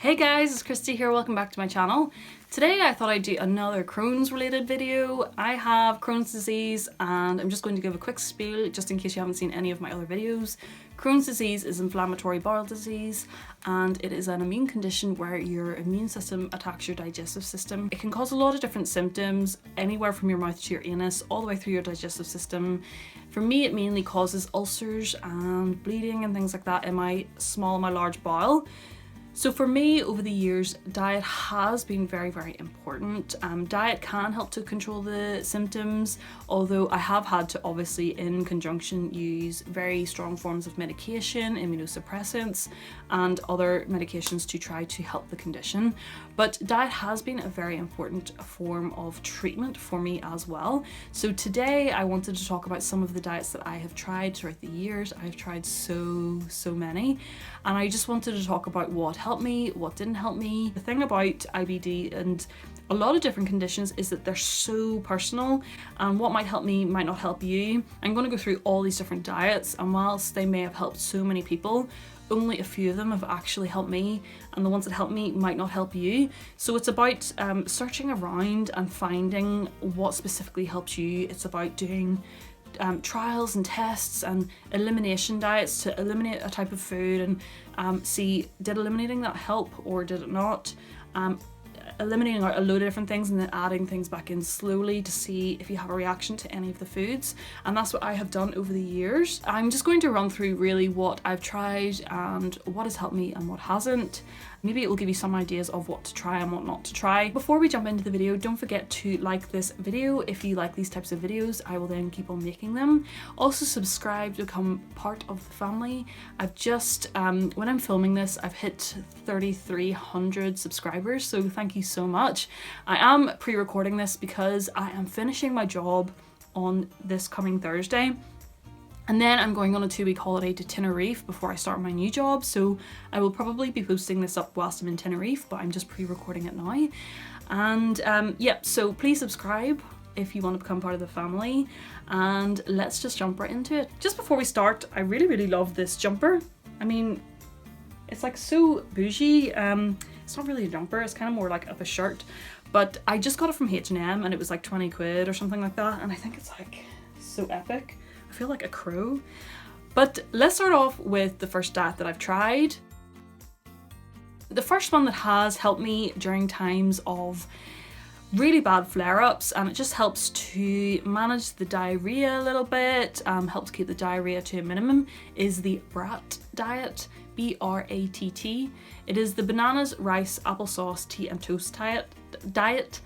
Hey guys, it's Christy here, welcome back to my channel. Today I thought I'd do another Crohn's related video. I have Crohn's disease and I'm just going to give a quick spiel just in case you haven't seen any of my other videos. Crohn's disease is inflammatory bowel disease and it is an immune condition where your immune system attacks your digestive system. It can cause a lot of different symptoms, anywhere from your mouth to your anus, all the way through your digestive system. For me, it mainly causes ulcers and bleeding and things like that in my large bowel. So for me, over the years, diet has been very, very important. Diet can help to control the symptoms, although I have had to obviously in conjunction use very strong forms of medication, immunosuppressants, and other medications to try to help the condition. But diet has been a very important form of treatment for me as well. So today I wanted to talk about some of the diets that I have tried throughout the years. I've tried so many, and I just wanted to talk about what helped me, what didn't help me. The thing about IBD and a lot of different conditions is that they're so personal, and what might help me might not help you. I'm going to go through all these different diets, and whilst they may have helped so many people, only a few of them have actually helped me, and the ones that help me might not help you. So it's about searching around and finding what specifically helps you. It's about doing trials and tests and elimination diets to eliminate a type of food and see, did eliminating that help or did it not? Eliminating a load of different things and then adding things back in slowly to see if you have a reaction to any of the foods, and that's what I have done over the years. I'm just going to run through really what I've tried and what has helped me and what hasn't. Maybe it will give you some ideas of what to try and what not to try. Before we jump into the video, don't forget to like this video. If you like these types of videos, I will then keep on making them. Also subscribe to become part of the family. I've just, when I'm filming this, I've hit 3,300 subscribers, so thank you so much. I am pre-recording this because I am finishing my job on this coming Thursday. And then I'm going on a 2-week holiday to Tenerife before I start my new job, so I will probably be posting this up whilst I'm in Tenerife, but I'm just pre-recording it now. And yeah, so please subscribe if you want to become part of the family, and let's just jump right into it. Just before we start, I really love this jumper. I mean, it's like so bougie. It's not really a jumper, it's kind of more like of a shirt, but I just got it from H&M and it was like 20 quid or something like that, and I think it's like so epic. I feel like a crow. But let's start off with the first diet that I've tried. The first one that has helped me during times of really bad flare-ups, and it just helps to manage the diarrhea a little bit, helps keep the diarrhea to a minimum, is the BRAT Diet, B-R-A-T-T. It is the bananas, rice, applesauce, tea and toast diet.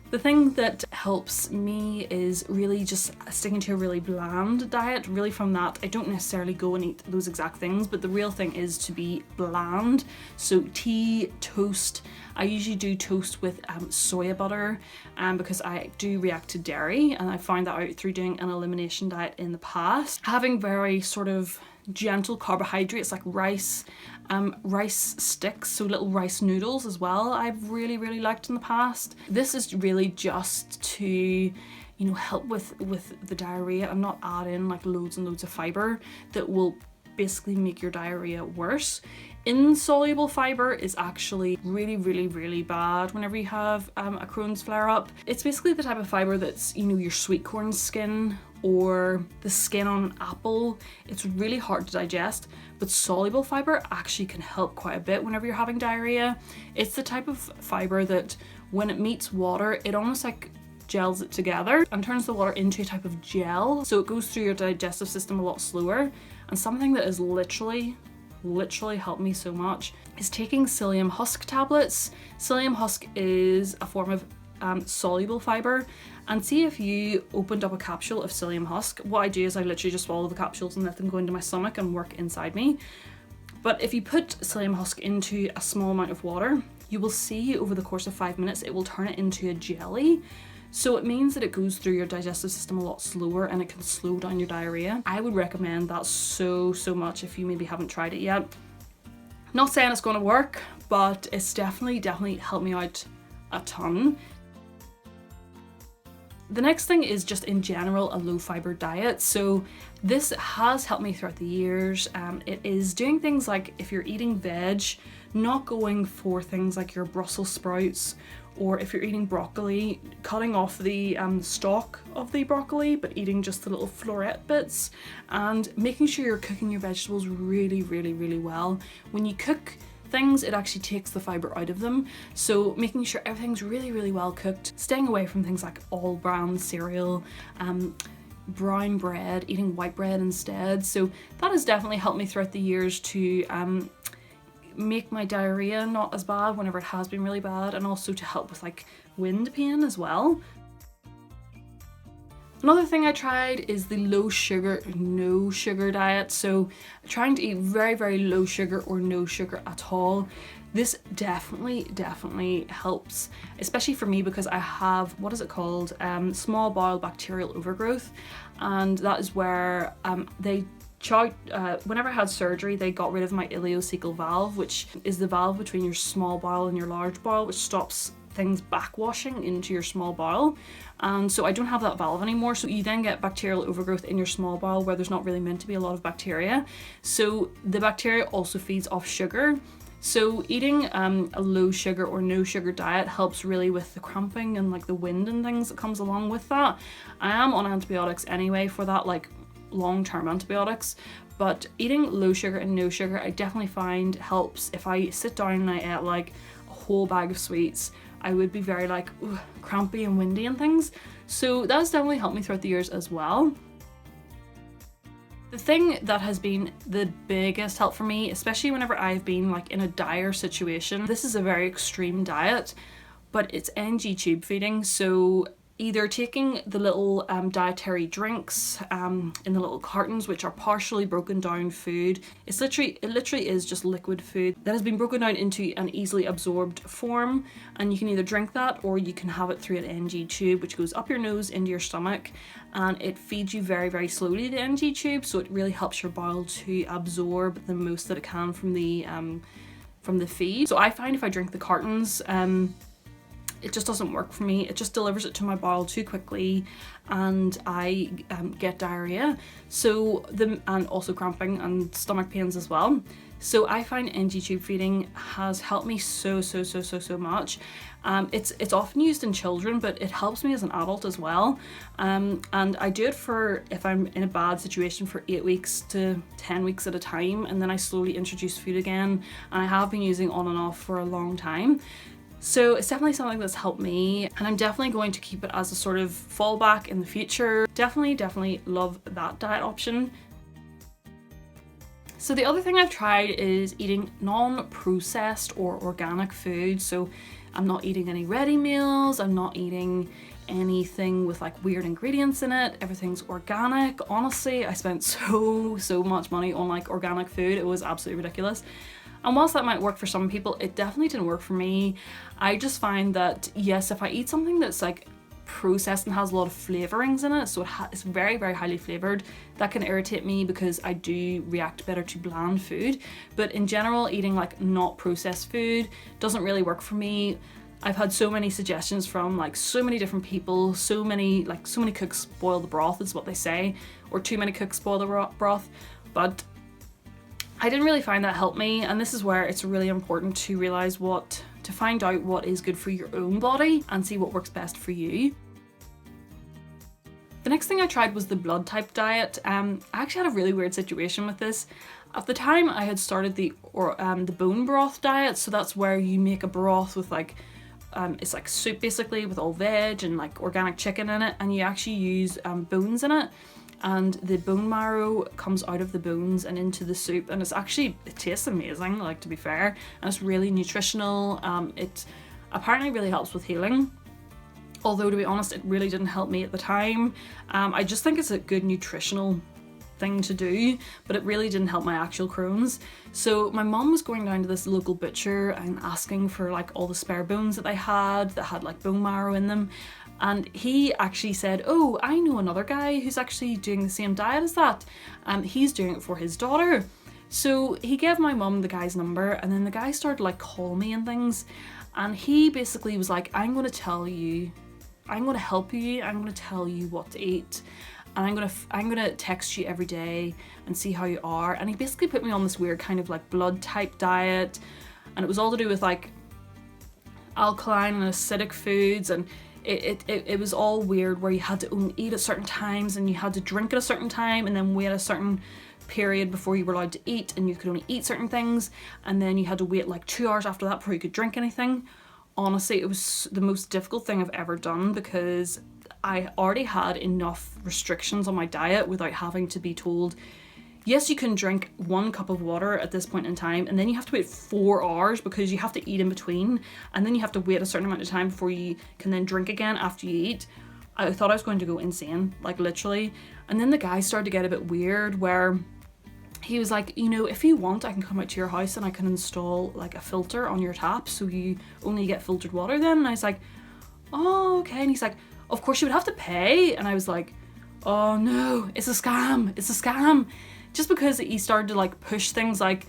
The thing that helps me is really just sticking to a really bland diet. Really from that, I don't necessarily go and eat those exact things, but the real thing is to be bland. So tea, toast. I usually do toast with soya butter because I do react to dairy, and I found that out through doing an elimination diet in the past. Having very sort of gentle carbohydrates like rice, rice sticks, so little rice noodles as well, I've really liked in the past. This is really just to, you know, help with the diarrhea and not add in like loads and loads of fiber that will basically make your diarrhea worse. Insoluble fiber is actually really bad whenever you have a Crohn's flare-up. It's basically the type of fiber that's, you know, your sweet corn skin or the skin on an apple. It's really hard to digest, but soluble fiber actually can help quite a bit whenever you're having diarrhea. It's the type of fiber that when it meets water, it almost like gels it together and turns the water into a type of gel, so it goes through your digestive system a lot slower. And something that is literally helped me so much is taking psyllium husk tablets. Psyllium husk is a form of soluble fiber, and see if you opened up a capsule of psyllium husk. What I do is I literally just swallow the capsules and let them go into my stomach and work inside me. But if you put psyllium husk into a small amount of water, you will see over the course of 5 minutes it will turn it into a jelly. So it means that it goes through your digestive system a lot slower and it can slow down your diarrhea. I would recommend that so much if you maybe haven't tried it yet. Not saying it's going to work, but it's definitely helped me out a ton. The next thing is just in general a low fiber diet. So this has helped me throughout the years. It is doing things like, if you're eating veg, not going for things like your Brussels sprouts, or if you're eating broccoli, cutting off the stalk of the broccoli but eating just the little floret bits, and making sure you're cooking your vegetables really, really, really well. When you cook things, it actually takes the fiber out of them, so making sure everything's really, really well cooked, staying away from things like all bran cereal, brown bread, eating white bread instead. So that has definitely helped me throughout the years to make my diarrhea not as bad whenever it has been really bad, and also to help with like wind pain as well. Another thing I tried is the low sugar, no sugar diet. So trying to eat very, very low sugar or no sugar at all. This definitely helps, especially for me because I have, what is it called? Small bowel bacterial overgrowth. And that is where whenever I had surgery, they got rid of my ileocecal valve, which is the valve between your small bowel and your large bowel, which stops things backwashing into your small bowel. And so I don't have that valve anymore, so you then get bacterial overgrowth in your small bowel where there's not really meant to be a lot of bacteria. So the bacteria also feeds off sugar. So eating a low sugar or no sugar diet helps really with the cramping and like the wind and things that comes along with that. I am on antibiotics anyway for that, like long-term antibiotics, but eating low sugar and no sugar I definitely find helps. If I sit down and I ate like a whole bag of sweets, I would be very like crampy and windy and things. So that's definitely helped me throughout the years as well. The thing that has been the biggest help for me, especially whenever I've been like in a dire situation, this is a very extreme diet, but it's NG tube feeding. So either taking the little dietary drinks in the little cartons, which are partially broken down food. It literally is just liquid food that has been broken down into an easily absorbed form, and you can either drink that or you can have it through an NG tube, which goes up your nose into your stomach, and it feeds you very, very slowly, the NG tube, so it really helps your bowel to absorb the most that it can from the feed. So I find if I drink the cartons, it just doesn't work for me. It just delivers it to my bowel too quickly, and I get diarrhea. And also cramping and stomach pains as well. So I find NG tube feeding has helped me so much. It's often used in children, but it helps me as an adult as well. And I do it for if I'm in a bad situation for 8 weeks to 10 weeks at a time, and then I slowly introduce food again. And I have been using on and off for a long time. So it's definitely something that's helped me, and I'm definitely going to keep it as a sort of fallback in the future. Definitely love that diet option. So the other thing I've tried is eating non-processed or organic food. So I'm not eating any ready meals, I'm not eating anything with like weird ingredients in it. Everything's organic. Honestly, I spent so much money on like organic food. It was absolutely ridiculous. And whilst that might work for some people, it definitely didn't work for me. I just find that, yes, if I eat something that's like processed and has a lot of flavorings in it, so it's very, very highly flavored, that can irritate me because I do react better to bland food. But in general, eating like not processed food doesn't really work for me. I've had so many suggestions from like so many different people, so many cooks spoil the broth is what they say, or too many cooks spoil the broth, but I didn't really find that helped me, and this is where it's really important to realize to find out what is good for your own body and see what works best for you. The next thing I tried was the blood type diet. I actually had a really weird situation with this. At the time I had started the bone broth diet, so that's where you make a broth with like, it's like soup basically with all veg and like organic chicken in it, and you actually use bones in it. And the bone marrow comes out of the bones and into the soup, and it tastes amazing, like, to be fair, and it's really nutritional. It apparently really helps with healing, although to be honest it really didn't help me at the time. I just think it's a good nutritional thing to do, but it really didn't help my actual Crohn's. So my mom was going down to this local butcher and asking for like all the spare bones that they had that had like bone marrow in them. And he actually said, oh, I know another guy who's actually doing the same diet as that. He's doing it for his daughter. So he gave my mum the guy's number, and then the guy started like call me and things. And he basically was like, I'm going to tell you I'm gonna help you, I'm gonna tell you what to eat, and I'm gonna text you every day and see how you are. And he basically put me on this weird kind of like blood type diet, and it was all to do with like alkaline and acidic foods, and it was all weird, where you had to only eat at certain times and you had to drink at a certain time and then wait a certain period before you were allowed to eat, and you could only eat certain things, and then you had to wait like 2 hours after that before you could drink anything. Honestly, it was the most difficult thing I've ever done, because I already had enough restrictions on my diet without having to be told, yes, you can drink 1 cup of water at this point in time, and then you have to wait 4 hours because you have to eat in between, and then you have to wait a certain amount of time before you can then drink again after you eat. I thought I was going to go insane, like literally. And then the guy started to get a bit weird, where he was like, you know, if you want, I can come out to your house and I can install like a filter on your tap so you only get filtered water then. And I was like, oh, okay. And he's like, of course you would have to pay. And I was like, oh no, it's a scam. It's a scam. Just because he started to like push things like,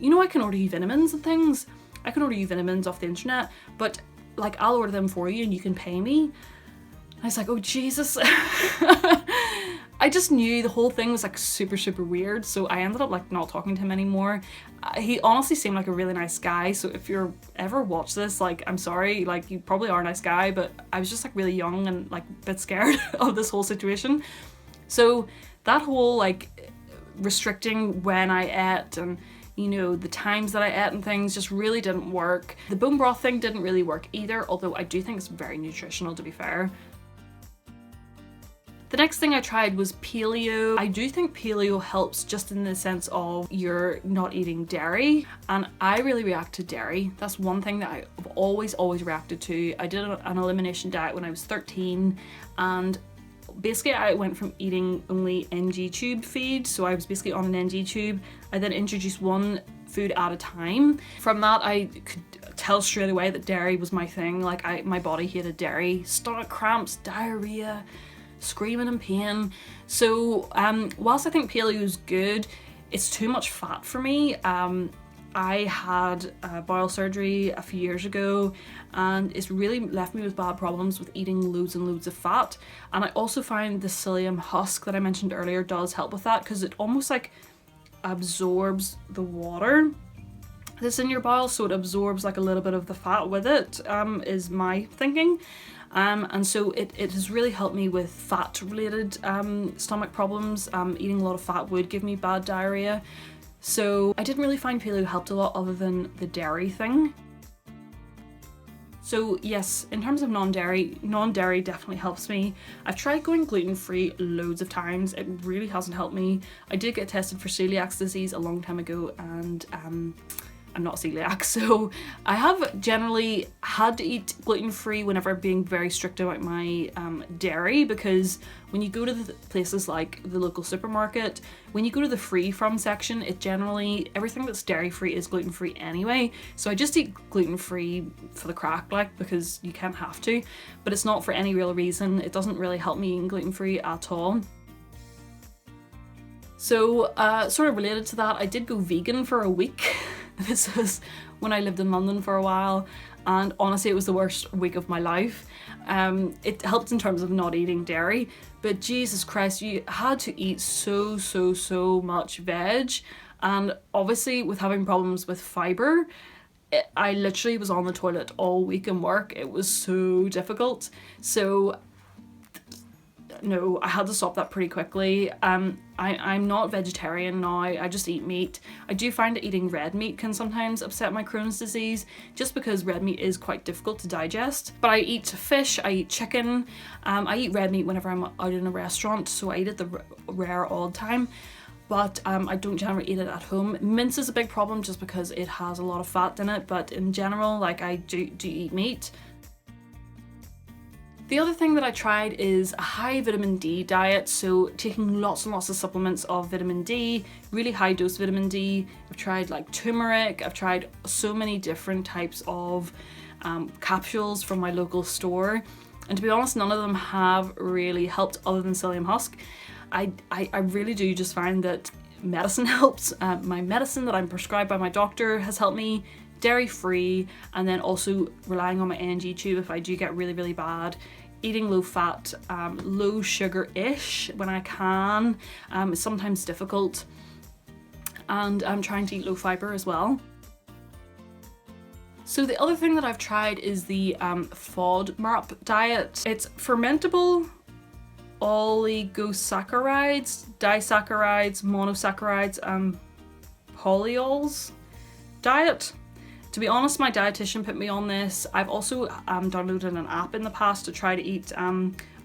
you know, I can order you vitamins and things. I can order you vitamins off the internet, but like I'll order them for you and you can pay me. I was like, oh Jesus. I just knew the whole thing was like super weird, so I ended up like not talking to him anymore. He honestly seemed like a really nice guy, so if you're ever watch this, like, I'm sorry, like, you probably are a nice guy, but I was just like really young and like a bit scared of this whole situation. So that whole like restricting when I ate and, you know, the times that I ate and things just really didn't work. The bone broth thing didn't really work either, although I do think it's very nutritional, to be fair. The next thing I tried was paleo. I do think paleo helps just in the sense of you're not eating dairy, and I really react to dairy. That's one thing that I've always reacted to. I did an elimination diet when I was 13, and basically I went from eating only NG tube feed, so I was basically on an NG tube. I then introduced one food at a time. From that, I could tell straight away that dairy was my thing. Like, my body hated dairy. Stomach cramps, diarrhea, screaming in pain. So whilst I think paleo is good, it's too much fat for me. I had bowel surgery a few years ago, and it's really left me with bad problems with eating loads and loads of fat. And I also find the psyllium husk that I mentioned earlier does help with that, because it almost like absorbs the water that's in your bowel, so it absorbs like a little bit of the fat with it, is my thinking. And so it has really helped me with fat related stomach problems. Eating a lot of fat would give me bad diarrhea. So I didn't really find paleo helped a lot other than the dairy thing. So yes, in terms of non-dairy definitely helps me. I've tried going gluten-free loads of times. It really hasn't helped me. I did get tested for celiac disease a long time ago, and I'm not celiac, so I have generally had to eat gluten-free whenever I'm being very strict about my dairy, because when you go to the places like the local supermarket, when you go to the free from section, it generally, everything that's dairy-free is gluten-free anyway. So I just eat gluten-free for the crack, like, because you can't have to, but it's not for any real reason. It doesn't really help me eating gluten-free at all. So sort of related to that, I did go vegan for a week. This was when I lived in London for a while, and honestly it was the worst week of my life. It helped in terms of not eating dairy, but Jesus Christ, you had to eat so much veg, and obviously with having problems with fibre, I literally was on the toilet all week in work. It was so difficult. So no, I had to stop that pretty quickly. I'm not vegetarian now, I just eat meat. I do find that eating red meat can sometimes upset my Crohn's disease, just because red meat is quite difficult to digest. But I eat fish, I eat chicken, I eat red meat whenever I'm out in a restaurant, so I eat it the rare odd time. But I don't generally eat it at home. Mince is a big problem just because it has a lot of fat in it, but in general, like, I do eat meat. The other thing that I tried is a high vitamin D diet, so taking lots and lots of supplements of vitamin D, really high dose vitamin D. I've tried like turmeric, I've tried so many different types of capsules from my local store, and to be honest, none of them have really helped other than psyllium husk. I really do just find that medicine helps. My medicine that I'm prescribed by my doctor has helped me, dairy free, and then also relying on my NG tube if I do get really bad. eating low fat, low sugar-ish when I can. It's sometimes difficult. And I'm trying to eat low fiber as well. So the other thing that I've tried is the FODMAP diet. It's fermentable oligosaccharides, disaccharides, monosaccharides, and polyols diet. To be honest, my dietitian put me on this. I've also downloaded an app in the past to try to eat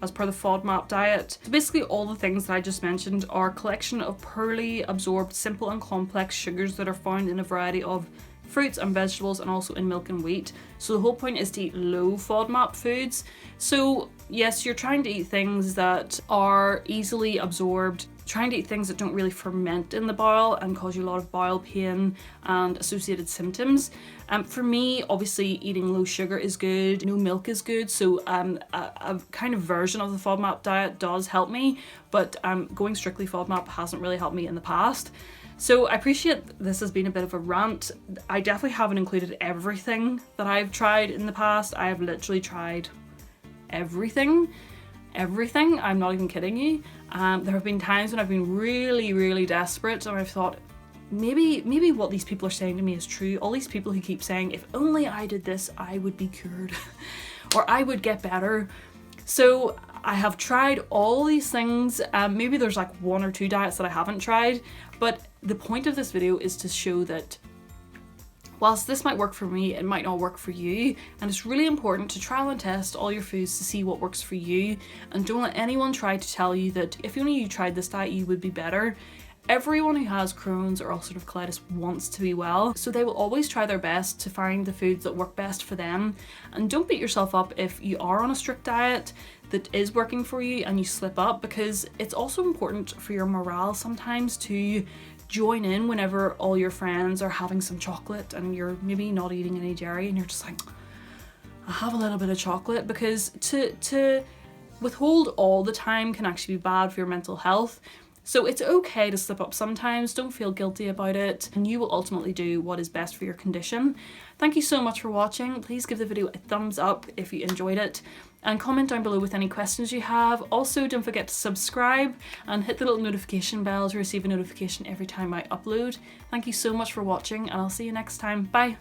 as per the FODMAP diet. So basically all the things that I just mentioned are a collection of poorly absorbed simple and complex sugars that are found in a variety of fruits and vegetables, and also in milk and wheat. So the whole point is to eat low FODMAP foods. So yes, you're trying to eat things that are easily absorbed, trying to eat things that don't really ferment in the bowel and cause you a lot of bowel pain and associated symptoms. For me, obviously eating low sugar is good, no milk is good, so a kind of version of the FODMAP diet does help me, but going strictly FODMAP hasn't really helped me in the past. So I appreciate this has been a bit of a rant. I definitely haven't included everything that I've tried in the past. I have literally tried everything. I'm not even kidding you. There have been times when I've been really desperate and I've thought, maybe what these people are saying to me is true. All these people who keep saying, if only I did this, I would be cured or I would get better. So I have tried all these things. Maybe there's like 1 or 2 diets that I haven't tried, but the point of this video is to show that whilst this might work for me, it might not work for you, and it's really important to trial and test all your foods to see what works for you, and don't let anyone try to tell you that if only you tried this diet you would be better. Everyone who has Crohn's or ulcerative colitis wants to be well, so they will always try their best to find the foods that work best for them. And don't beat yourself up if you are on a strict diet that is working for you and you slip up, because it's also important for your morale sometimes to join in whenever all your friends are having some chocolate and you're maybe not eating any dairy and you're just like, I'll have a little bit of chocolate, because to withhold all the time can actually be bad for your mental health. So it's okay to slip up sometimes, don't feel guilty about it, and you will ultimately do what is best for your condition. Thank you so much for watching. Please give the video a thumbs up if you enjoyed it, and comment down below with any questions you have. Also, don't forget to subscribe and hit the little notification bell to receive a notification every time I upload. Thank you so much for watching, and I'll see you next time. Bye!